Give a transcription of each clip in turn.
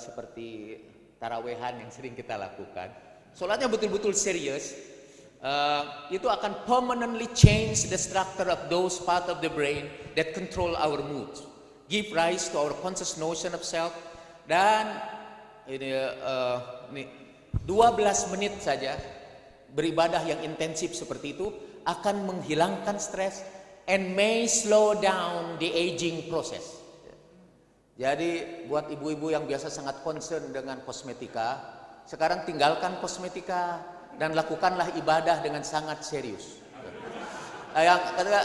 seperti tarawehan yang sering kita lakukan. Sholatnya betul-betul serius. Itu akan permanently change the structure of those part of the brain that control our mood, give rise to our conscious notion of self. Dan ini 12 menit saja beribadah yang intensif seperti itu akan menghilangkan stres and may slow down the aging process. Jadi buat ibu-ibu yang biasa sangat concern dengan kosmetika, sekarang tinggalkan kosmetika dan lakukanlah ibadah dengan sangat serius. Yang kata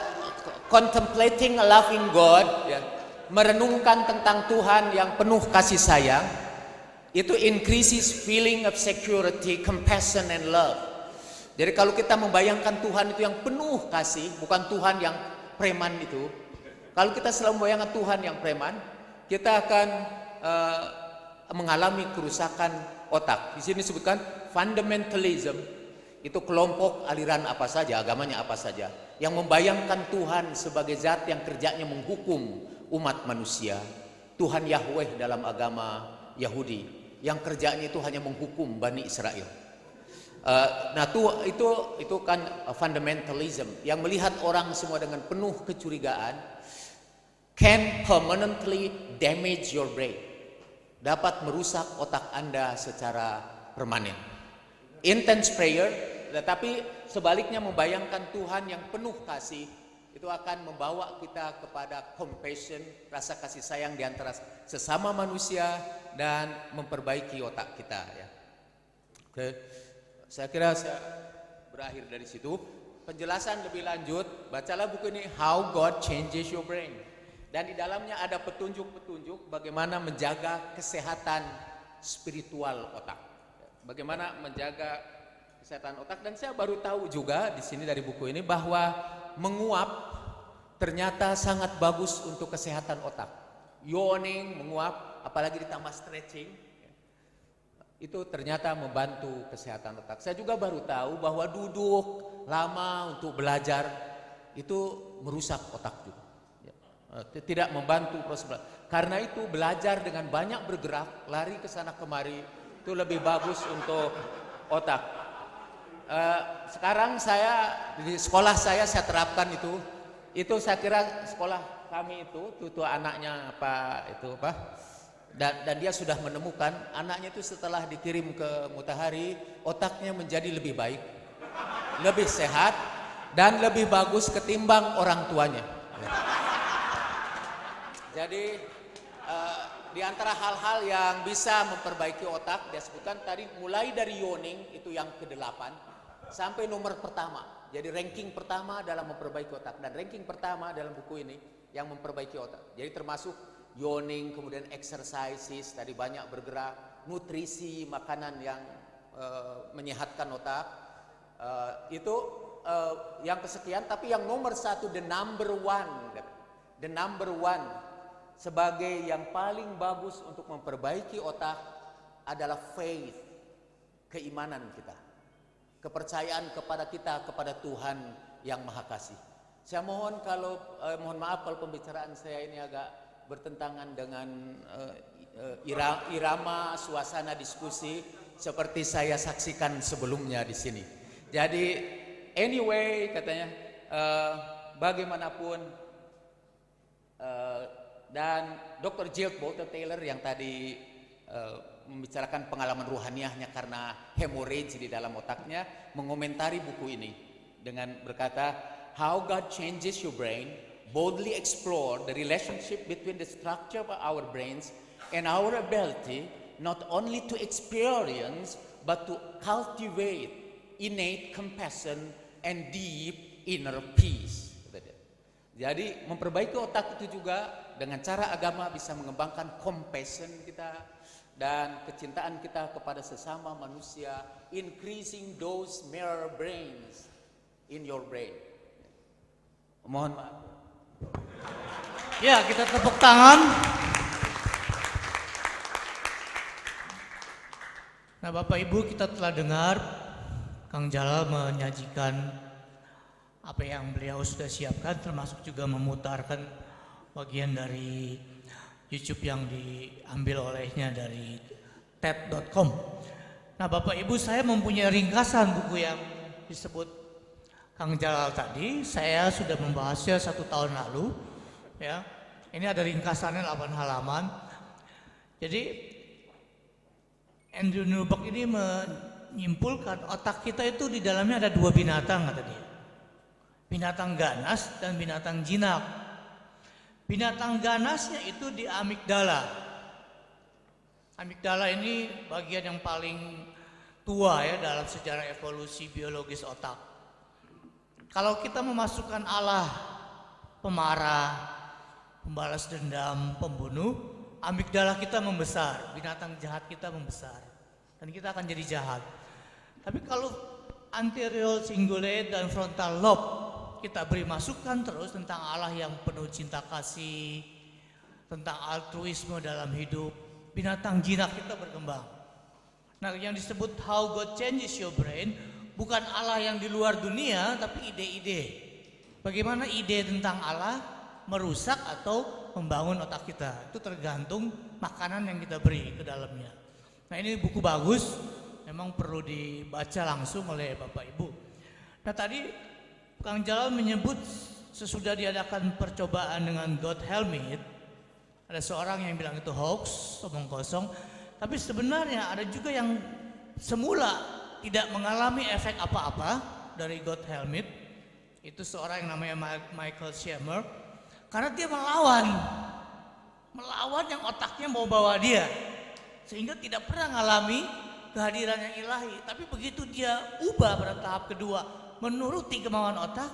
contemplating a loving God, ya, merenungkan tentang Tuhan yang penuh kasih sayang, itu increases feeling of security, compassion and love. Jadi kalau kita membayangkan Tuhan itu yang penuh kasih, bukan Tuhan yang preman itu. Kalau kita selalu membayangkan Tuhan yang preman, kita akan mengalami kerusakan otak. Di sini disebutkan fundamentalism, itu kelompok aliran apa saja, agamanya apa saja, yang membayangkan Tuhan sebagai zat yang kerjanya menghukum umat manusia. Tuhan Yahweh dalam agama Yahudi, yang kerjanya itu hanya menghukum Bani Israel. Nah itu kan fundamentalism yang melihat orang semua dengan penuh kecurigaan, can permanently damage your brain, dapat merusak otak Anda secara permanen. Intense prayer, tetapi sebaliknya membayangkan Tuhan yang penuh kasih, itu akan membawa kita kepada compassion, rasa kasih sayang di antara sesama manusia dan memperbaiki otak kita, ya. Oke. Saya kira saya berakhir dari situ. Penjelasan lebih lanjut, bacalah buku ini How God Changes Your Brain. Dan di dalamnya ada petunjuk-petunjuk bagaimana menjaga kesehatan spiritual otak. Bagaimana menjaga kesehatan otak, dan saya baru tahu juga di sini dari buku ini bahwa menguap ternyata sangat bagus untuk kesehatan otak. Yawning, menguap, apalagi ditambah stretching, itu ternyata membantu kesehatan otak. Saya juga baru tahu bahwa duduk lama untuk belajar itu merusak otak juga, tidak membantu proses belajar. Karena itu belajar dengan banyak bergerak, lari ke sana kemari, itu lebih bagus untuk otak. Sekarang saya di sekolah saya terapkan itu saya kira sekolah kami itu anaknya dan dia sudah menemukan anaknya itu setelah dikirim ke Mutahari, otaknya menjadi lebih baik, lebih sehat dan lebih bagus ketimbang orang tuanya. Jadi di antara hal-hal yang bisa memperbaiki otak, dia sebutkan tadi mulai dari yawning, itu yang ke-8 sampai nomor pertama. Jadi ranking pertama dalam memperbaiki otak, dan ranking pertama dalam buku ini yang memperbaiki otak. Jadi termasuk yawning, kemudian exercises, tadi banyak bergerak, nutrisi, makanan yang menyehatkan otak, itu yang kesekian. Tapi yang nomor 1, the number one sebagai yang paling bagus untuk memperbaiki otak adalah faith, keimanan kita, kepercayaan kepada Tuhan yang Maha Kasih. Saya mohon mohon maaf kalau pembicaraan saya ini agak bertentangan dengan irama suasana diskusi seperti saya saksikan sebelumnya di sini. Jadi anyway, katanya bagaimanapun, dan Dr. Jill Boulter Taylor yang tadi membicarakan pengalaman ruhaniahnya karena hemorrhage di dalam otaknya, mengomentari buku ini dengan berkata, How God Changes Your Brain boldly explore the relationship between the structure of our brains and our ability not only to experience but to cultivate innate compassion and deep inner peace. Jadi memperbaiki otak itu juga dengan cara agama bisa mengembangkan compassion kita dan kecintaan kita kepada sesama manusia, increasing those mirror brains in your brain. Mohon maaf. Ya, kita tepuk tangan. Nah, Bapak Ibu, kita telah dengar Kang Jalal menyajikan apa yang beliau sudah siapkan, termasuk juga memutarkan bagian dari YouTube yang diambil olehnya dari TED.com. Nah, Bapak Ibu, saya mempunyai ringkasan buku yang disebut Kang Jalal tadi. Saya sudah membahasnya 1 tahun lalu. Ya, ini ada ringkasannya 8 halaman. Jadi Andrew Newberg ini menyimpulkan otak kita itu di dalamnya ada 2 binatang, kata dia. Binatang ganas dan binatang jinak. Binatang ganasnya itu di amigdala. Amigdala ini bagian yang paling tua ya dalam sejarah evolusi biologis otak. Kalau kita memasukkan Allah pemarah, pembalas dendam, pembunuh, amigdala kita membesar, binatang jahat kita membesar, dan kita akan jadi jahat. Tapi kalau anterior cingulate dan frontal lobe kita beri masukan terus tentang Allah yang penuh cinta kasih, tentang altruisme dalam hidup, binatang jinak kita berkembang. Nah, yang disebut how God changes your brain bukan Allah yang di luar dunia, tapi ide-ide. Bagaimana ide tentang Allah merusak atau membangun otak kita. Itu tergantung makanan yang kita beri ke dalamnya. Nah, ini buku bagus, memang perlu dibaca langsung oleh Bapak Ibu. Nah, tadi Kang Jalal menyebut sesudah diadakan percobaan dengan Godhelmit, ada seorang yang bilang itu hoax, omong kosong. Tapi sebenarnya ada juga yang semula tidak mengalami efek apa-apa dari Godhelmit. Itu seorang yang namanya Michael Shermer. Karena dia melawan yang otaknya mau bawa dia. Sehingga tidak pernah mengalami kehadiran yang ilahi. Tapi begitu dia ubah pada tahap kedua, menuruti kemauan otak,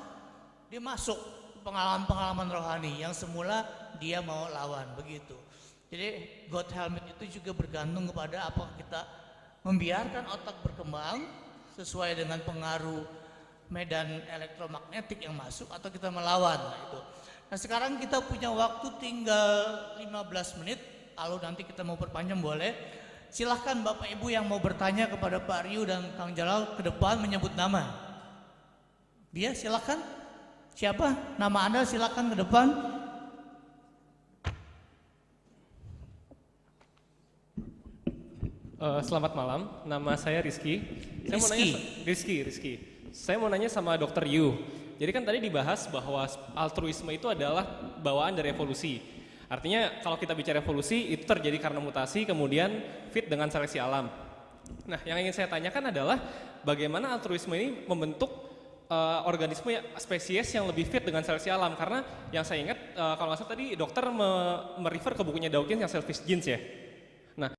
dia masuk pengalaman-pengalaman rohani yang semula dia mau lawan, begitu. Jadi Godhelmit itu juga bergantung kepada apakah kita membiarkan otak berkembang sesuai dengan pengaruh medan elektromagnetik yang masuk atau kita melawan. Nah, itu. Nah, sekarang kita punya waktu tinggal 15 menit. Kalau nanti kita mau perpanjang boleh. Silahkan Bapak Ibu yang mau bertanya kepada Pak Ryu dan Kang Jalal ke depan menyebut nama. Dia silahkan. Siapa? Nama Anda silahkan ke depan. Selamat malam, nama saya Rizky. Rizky. Saya mau nanya sama Dr. Yu. Jadi kan tadi dibahas bahwa altruisme itu adalah bawaan dari evolusi. Artinya kalau kita bicara evolusi itu terjadi karena mutasi kemudian fit dengan seleksi alam. Nah, yang ingin saya tanyakan adalah bagaimana altruisme ini membentuk organisme spesies yang lebih fit dengan seleksi alam, karena yang saya ingat kalau nggak salah tadi dokter merefer ke bukunya Dawkins yang Selfish Genes ya. Nah,